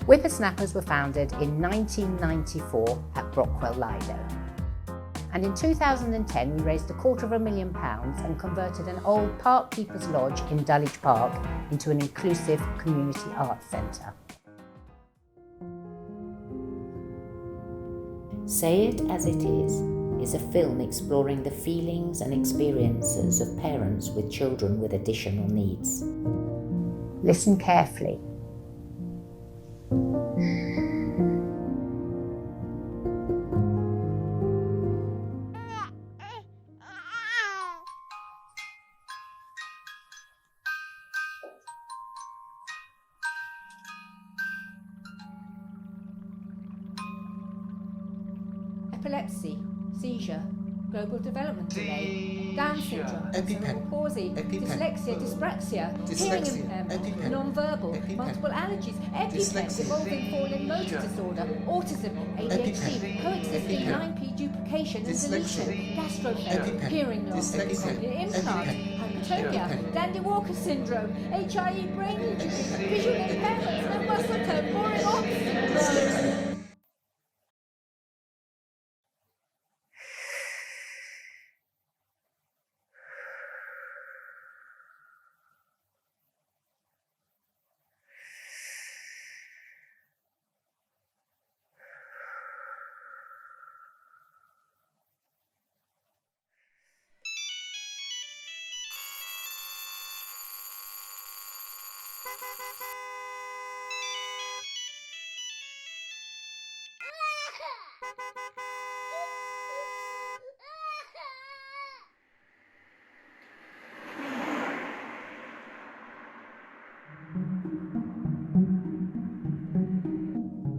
Whippersnappers were founded in 1994 at Brockwell Lido. And in 2010 we raised £250,000 and converted an old Park Keepers Lodge in Dulwich Park into an inclusive community arts centre. Say It As It is a film exploring the feelings and experiences of parents with children with additional needs. Listen carefully. Epilepsy, seizure, global development delay, Down syndrome, cerebral palsy, dyslexia, dyspraxia, hearing impairment, non-verbal, multiple allergies, EpiPen, evolving falling motor disorder, autism, ADHD, coexisting 9P duplication and deletion, gastrophen, hearing loss, cochlear implant, hypotopia, Dandy Walker syndrome, HIE brain injury, visual impairments, and muscle tone, boring off syndrome.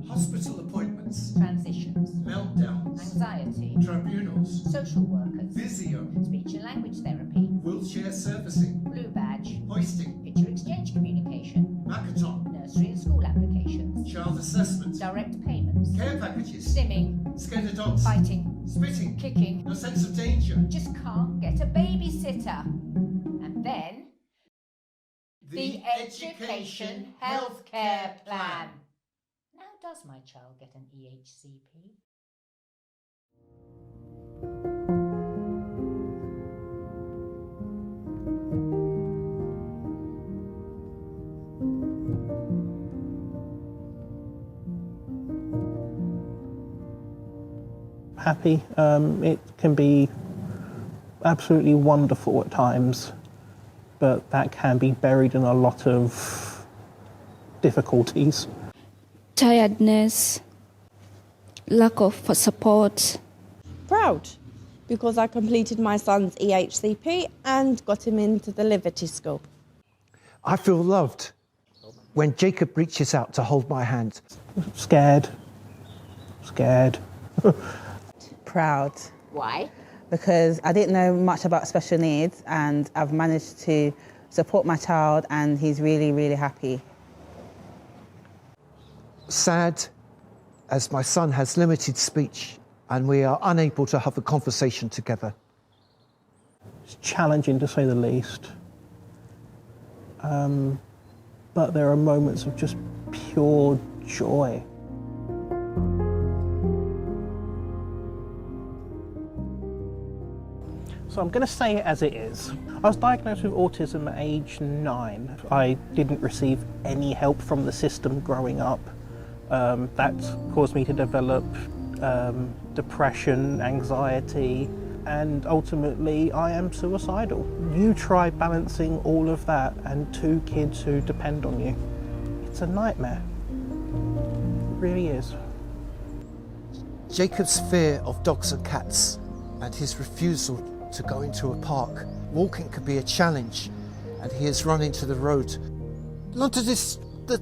Hospital appointments, Transitions, meltdowns, anxiety, tribunals, social workers, physio, speech and language therapy, wheelchair servicing, blue badge, hoisting, picture exchange communication, Makaton, nursery and school applications, child assessment, direct payments, care packages, stimming, scared of dogs, fighting, spitting, kicking, no sense of danger. just can't get a babysitter. And then the Education Healthcare Plan. Now does my child get an EHCP? Happy. It can be absolutely wonderful at times, but that can be buried in a lot of difficulties. Tiredness, lack of support. Proud, because I completed my son's EHCP and got him into the Liberty School. I feel loved when Jacob reaches out to hold my hand. Scared. Proud. Why? Because I didn't know much about special needs and I've managed to support my child and he's really, really happy. Sad, as my son has limited speech and we are unable to have a conversation together. It's challenging to say the least. But there are moments of just pure joy. So I'm going to say it as it is. I was diagnosed with autism at age 9. I didn't receive any help from the system growing up. That caused me to develop depression, anxiety, and ultimately I am suicidal. You try balancing all of that and 2 kids who depend on you. It's a nightmare. It really is. Jacob's fear of dogs and cats and his refusal to go into a park. Walking could be a challenge and he has run into the road. London is the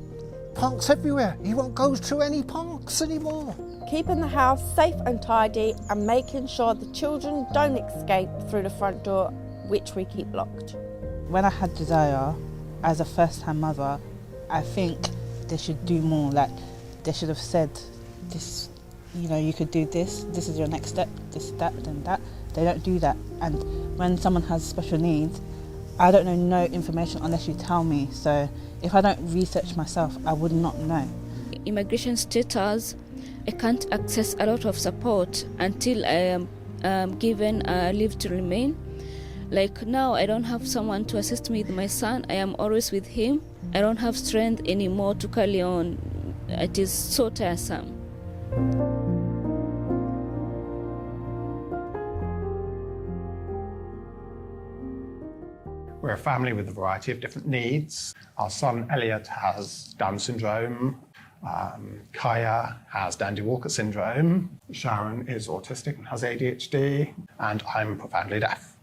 parks everywhere. He won't go to any parks anymore. Keeping the house safe and tidy and making sure the children don't escape through the front door, which we keep locked. When I had Josiah, as a first-time mother, I think they should do more. Like, they should have said, this, you know, you could do this is your next step, this, that, and that. They don't do that. And when someone has special needs, I don't know no information unless you tell me. So if I don't research myself, I would not know. immigration status, I can't access a lot of support until I am given a leave to remain. Like now, I don't have someone to assist me with my son. I am always with him. I don't have strength anymore to carry on. It is so tiresome. We're a family with a variety of different needs. Our son Elliot has Down syndrome. Kaya has Dandy-Walker syndrome. Sharon is autistic and has ADHD. And I'm profoundly deaf.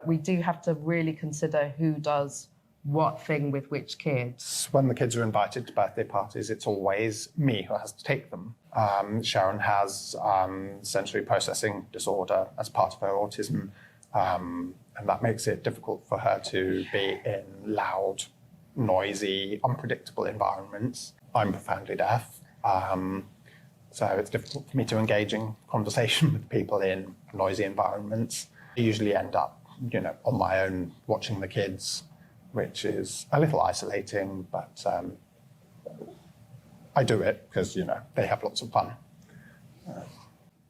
We do have to really consider who does what thing with which kids. When the kids are invited to birthday parties, it's always me who has to take them. Sharon has sensory processing disorder as part of her autism. And that makes it difficult for her to be in loud, noisy, unpredictable environments. I'm profoundly deaf, so it's difficult for me to engage in conversation with people in noisy environments. I usually end up, on my own watching the kids, which is a little isolating, but I do it because, they have lots of fun.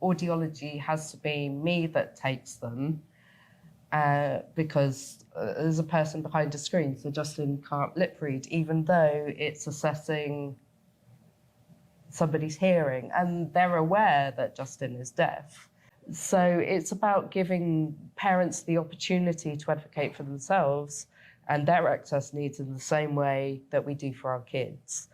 Audiology has to be me that takes them. Because there's a person behind a screen, so Justin can't lip read, even though it's assessing somebody's hearing, and they're aware that Justin is deaf. So it's about giving parents the opportunity to advocate for themselves and their access needs in the same way that we do for our kids.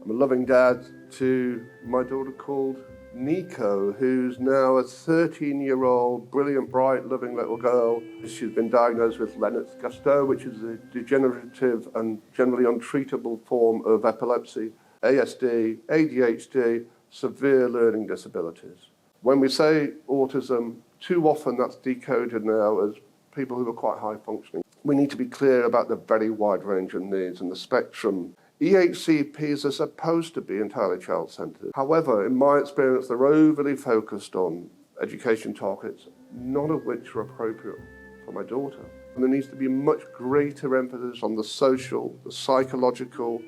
I'm a loving dad to my daughter called Nico, who's now a 13-year-old, brilliant, bright, loving little girl. She's been diagnosed with Lennox-Gastaut, which is a degenerative and generally untreatable form of epilepsy, ASD, ADHD, severe learning disabilities. When we say autism, too often that's decoded now as people who are quite high functioning. We need to be clear about the very wide range of needs and the spectrum. EHCPs are supposed to be entirely child-centred. However, in my experience, they're overly focused on education targets, none of which are appropriate for my daughter. And there needs to be much greater emphasis on the social, the psychological,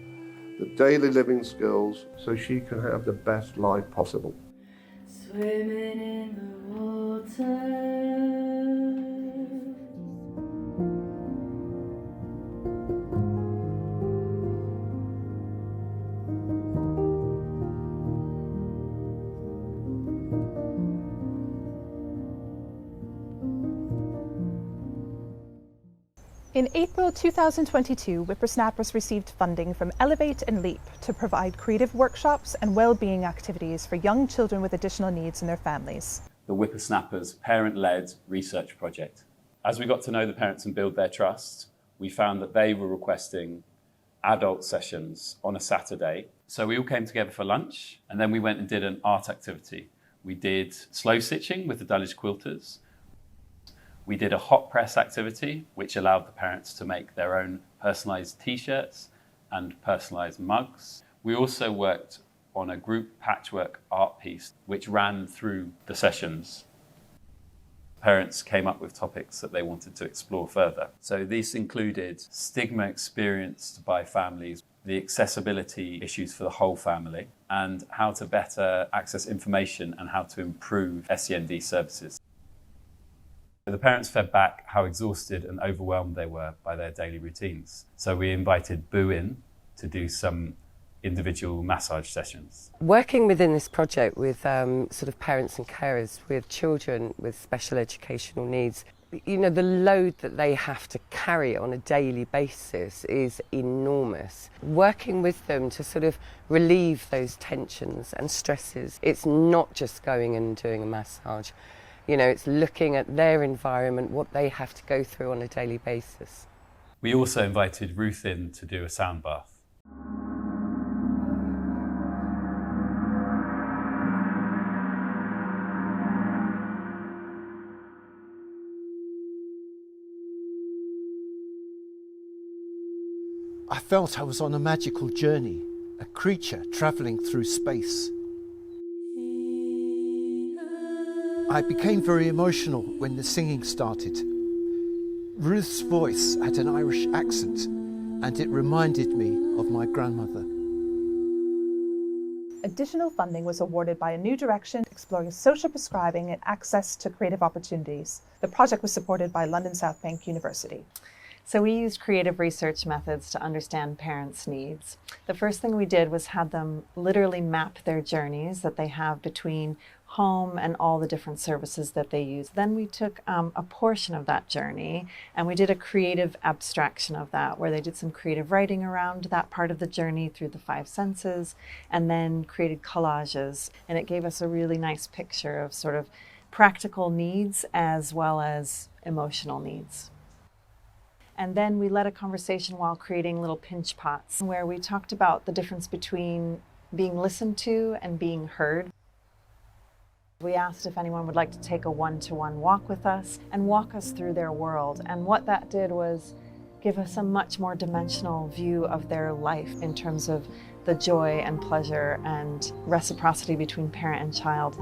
the daily living skills, so she can have the best life possible. Swimming in the water. In April 2022, Whippersnappers received funding from Elevate and LEAP to provide creative workshops and well-being activities for young children with additional needs and their families. The Whippersnappers parent-led research project. As we got to know the parents and build their trust, we found that they were requesting adult sessions on a Saturday. So we all came together for lunch, and then we went and did an art activity. We did slow stitching with the Dulwich quilters. We did a hot press activity, which allowed the parents to make their own personalised t-shirts and personalised mugs. We also worked on a group patchwork art piece, which ran through the sessions. Parents came up with topics that they wanted to explore further. So these included stigma experienced by families, the accessibility issues for the whole family, and how to better access information and how to improve SEND services. The parents fed back how exhausted and overwhelmed they were by their daily routines. So we invited Boo in to do some individual massage sessions. Working within this project with sort of parents and carers with children with special educational needs, the load that they have to carry on a daily basis is enormous. Working with them to sort of relieve those tensions and stresses, it's not just going and doing a massage. It's looking at their environment, what they have to go through on a daily basis. We also invited Ruth in to do a sound bath. I felt I was on a magical journey, a creature travelling through space. I became very emotional when the singing started. Ruth's voice had an Irish accent, and it reminded me of my grandmother. Additional funding was awarded by A New Direction, exploring social prescribing and access to creative opportunities. The project was supported by London South Bank University. So we used creative research methods to understand parents' needs. The first thing we did was had them literally map their journeys that they have between home and all the different services that they use. Then we took a portion of that journey and we did a creative abstraction of that, where they did some creative writing around that part of the journey through the 5 senses, and then created collages. And it gave us a really nice picture of sort of practical needs as well as emotional needs. And then we led a conversation while creating little pinch pots where we talked about the difference between being listened to and being heard. We asked if anyone would like to take a one-to-one walk with us and walk us through their world. And what that did was give us a much more dimensional view of their life in terms of the joy and pleasure and reciprocity between parent and child.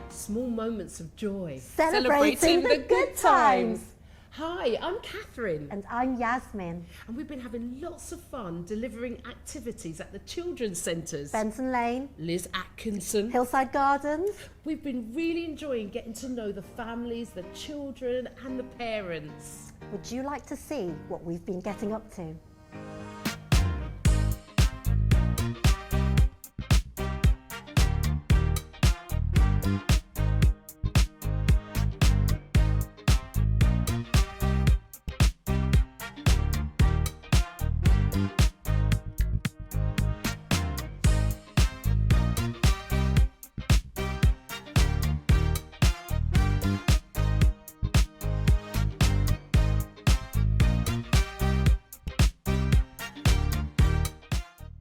Small moments of joy. Celebrating the good times. Hi, I'm Catherine. And I'm Yasmin. And we've been having lots of fun delivering activities at the children's centres. Benson Lane. Liz Atkinson. Hillside Gardens. We've been really enjoying getting to know the families, the children and the parents. Would you like to see what we've been getting up to?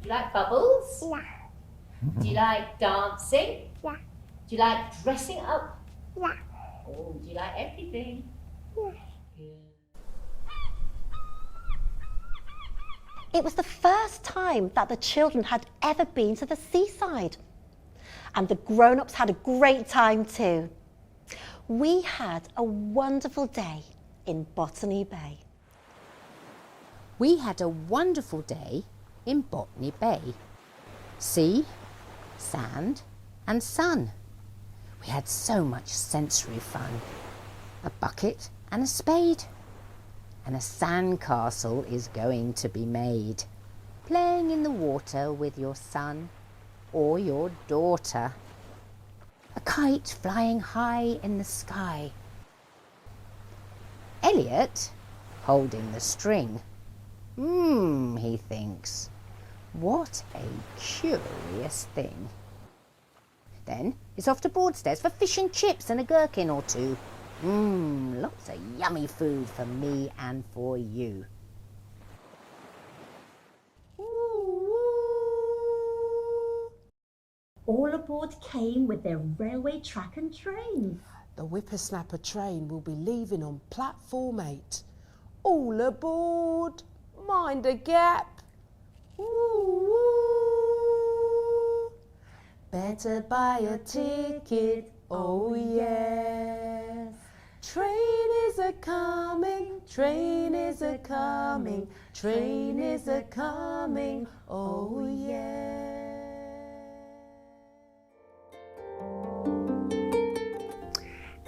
Do you like bubbles? Yeah. Do you like dancing? Yeah. Do you like dressing up? Yeah. Oh, do you like everything? Yeah. It was the first time that the children had ever been to the seaside. And the grown-ups had a great time too. We had a wonderful day in Botany Bay. We had a wonderful day in Botany Bay. Sea, sand and sun. We had so much sensory fun. A bucket and a spade. And a sand castle is going to be made. Playing in the water with your son or your daughter. A kite flying high in the sky. Elliot holding the string. He thinks, what a curious thing. Then it's off to Broadstairs for fish and chips and a gherkin or two. Lots of yummy food for me and for you. All aboard came with their railway track and trains. The Whippersnapper train will be leaving on platform 8. All aboard! Mind a gap! Ooh, ooh. Better buy a ticket, oh yes. Train is a-coming, train is a-coming, train is a-coming, oh yes.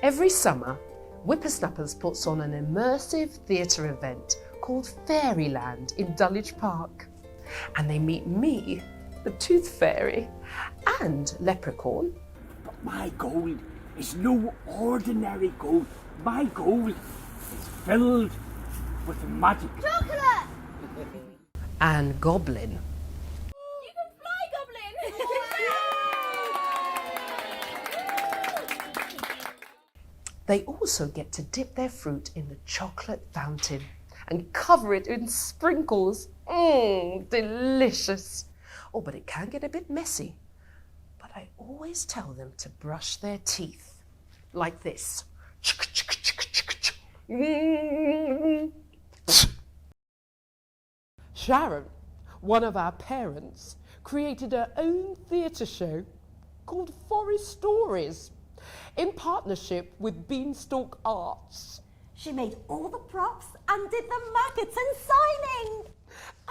Every summer, Whippersnappers puts on an immersive theatre event called Fairyland in Dulwich Park. And they meet me, the Tooth Fairy, and Leprechaun. But my gold is no ordinary gold. My gold is filled with magic. Chocolate! And Goblin. They also get to dip their fruit in the chocolate fountain and cover it in sprinkles. Delicious. Oh, but it can get a bit messy. But I always tell them to brush their teeth like this. Sharon, one of our parents, created her own theatre show called Forest Stories in partnership with Beanstalk Arts. She made all the props and did the maggots and signing.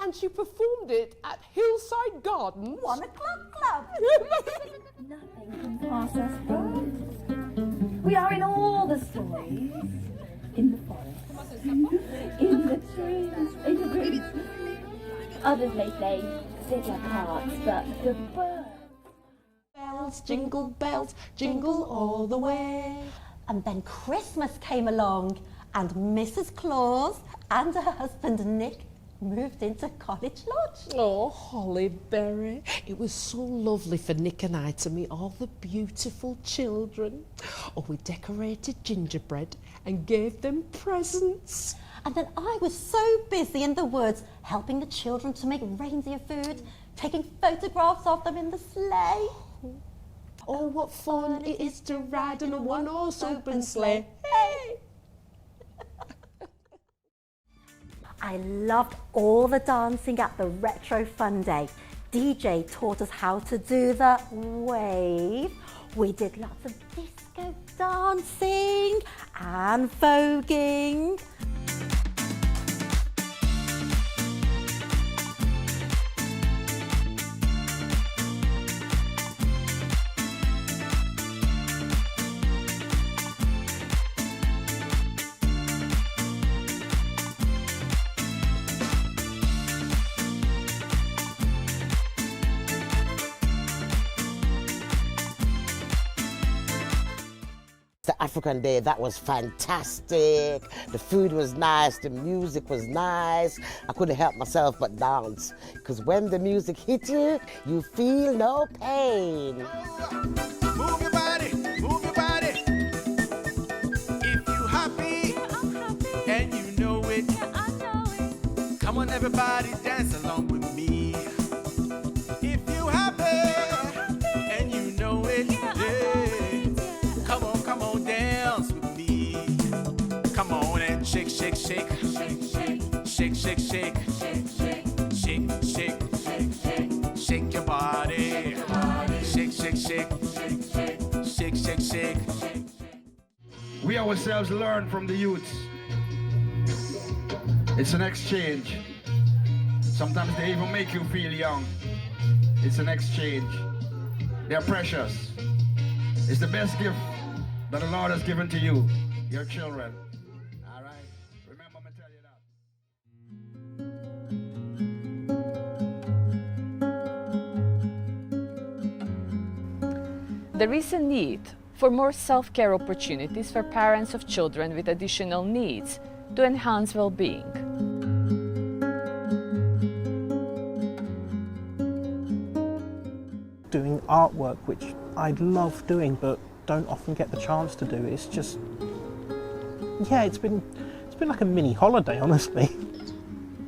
And she performed it at Hillside Gardens. 1 o'clock club. Nothing can pass us by. We are in all the stories. In the forest, in the trees, in the trees. Others may play bigger parts, but the birds. Bells, jingle all the way. And then Christmas came along, and Mrs. Claus and her husband Nick moved into College Lodge. Oh, Hollyberry, it was so lovely for Nick and I to meet all the beautiful children. Oh, we decorated gingerbread and gave them presents. And then I was so busy in the woods helping the children to make reindeer food, taking photographs of them in the sleigh. Oh, what fun it is to ride in a one-horse open sleigh. Hey! I loved all the dancing at the Retro Fun Day. DJ taught us how to do the wave. We did lots of disco dancing and voguing. The African Day, that was fantastic. The food was nice, the music was nice. I couldn't help myself but dance. Because when the music hits you, you feel no pain. Move your body, move your body. If you happy, and you know it. Come on everybody, dance along with me. If you happy, and you know it. Come on, dance with me. Come on and shake, shake, shake. Shake, shake, shake. Shake, shake, shake. Shake your body. Shake, shake, shake. Shake, shake, shake. We ourselves learn from the youths. It's an exchange. Sometimes they even make you feel young. It's an exchange. They're precious. It's the best gift that the Lord has given to you, your children. All right? Remember me tell you that. There is a need for more self-care opportunities for parents of children with additional needs to enhance well-being. Doing artwork, which I love doing, but don't often get the chance to do. It's just, yeah, it's been like a mini holiday, honestly.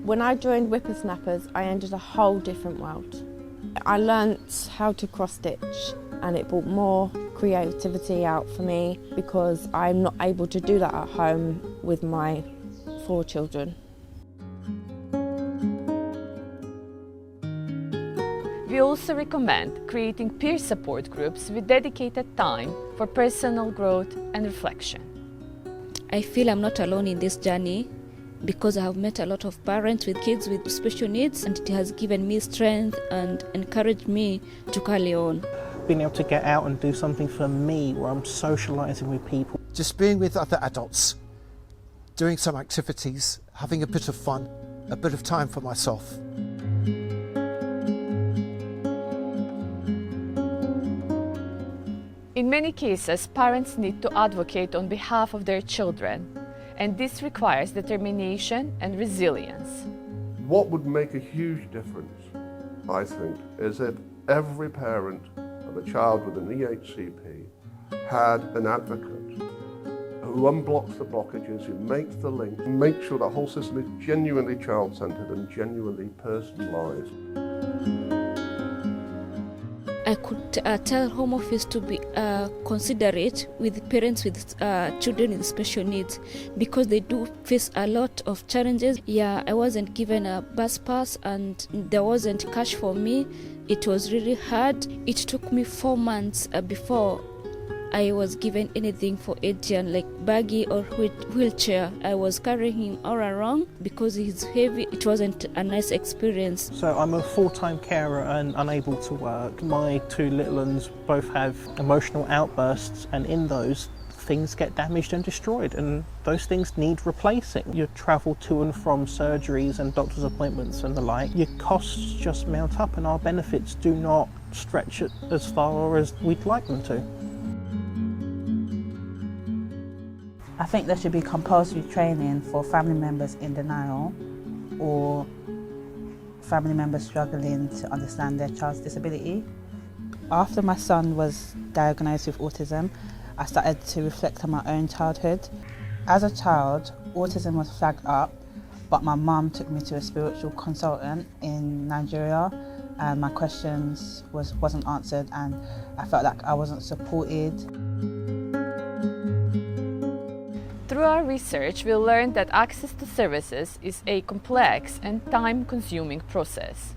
When I joined Whippersnappers, I entered a whole different world. I learnt how to cross-stitch, and it brought more creativity out for me because I'm not able to do that at home with my 4 children. We also recommend creating peer support groups with dedicated time for personal growth and reflection. I feel I'm not alone in this journey because I have met a lot of parents with kids with special needs, and it has given me strength and encouraged me to carry on. Being able to get out and do something for me where I'm socialising with people. Just being with other adults, doing some activities, having a bit of fun, a bit of time for myself. In many cases, parents need to advocate on behalf of their children, and this requires determination and resilience. What would make a huge difference, I think, is if every parent of a child with an EHCP had an advocate, who unblocks the blockages, who makes the link, make sure the whole system is genuinely child-centred and genuinely personalised. I could tell Home Office to be considerate with parents with children with special needs, because they do face a lot of challenges. Yeah, I wasn't given a bus pass and there wasn't cash for me. It was really hard. It took me 4 months before I was given anything for Adrian, like buggy or wheelchair. I was carrying him all around because he's heavy. It wasn't a nice experience. So I'm a full-time carer and unable to work. My two little ones both have emotional outbursts, and in those, things get damaged and destroyed, and those things need replacing. You travel to and from surgeries and doctor's appointments and the like. Your costs just mount up, and our benefits do not stretch it as far as we'd like them to. I think there should be compulsory training for family members in denial or family members struggling to understand their child's disability. After my son was diagnosed with autism, I started to reflect on my own childhood. As a child, autism was flagged up, but my mum took me to a spiritual consultant in Nigeria, and my questions wasn't answered, and I felt like I wasn't supported. Through our research, we learned that access to services is a complex and time-consuming process.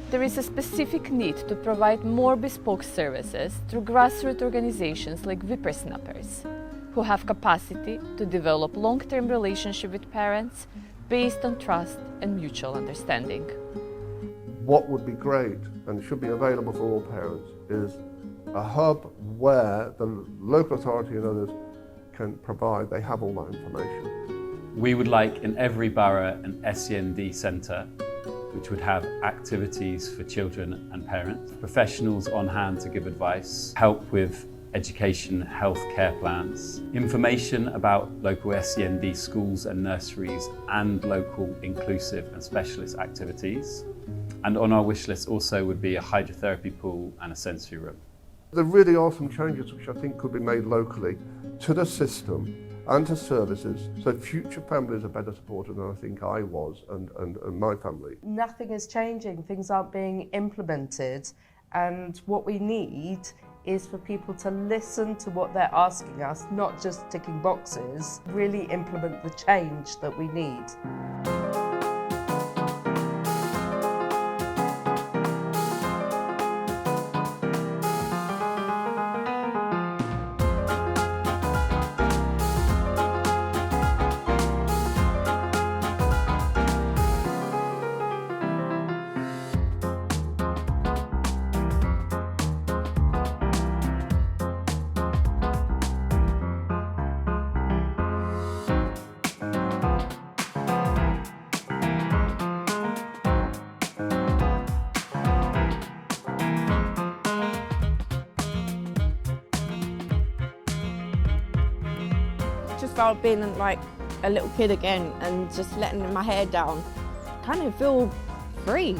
There is a specific need to provide more bespoke services through grassroots organizations like Whippersnappers, who have capacity to develop long-term relationships with parents based on trust and mutual understanding. What would be great and should be available for all parents is a hub where the local authority and others can provide, they have all that information. We would like in every borough an SEND centre which would have activities for children and parents, professionals on hand to give advice, help with education, health care plans, information about local SEND schools and nurseries and local inclusive and specialist activities. And on our wish list also would be a hydrotherapy pool and a sensory room. There really are some changes which I think could be made locally to the system and to services, so future families are better supported than I think I was and my family. Nothing is changing, things aren't being implemented, and what we need is for people to listen to what they're asking us, not just ticking boxes, really implement the change that we need. Just felt being like a little kid again and just letting my hair down. Kind of feel free.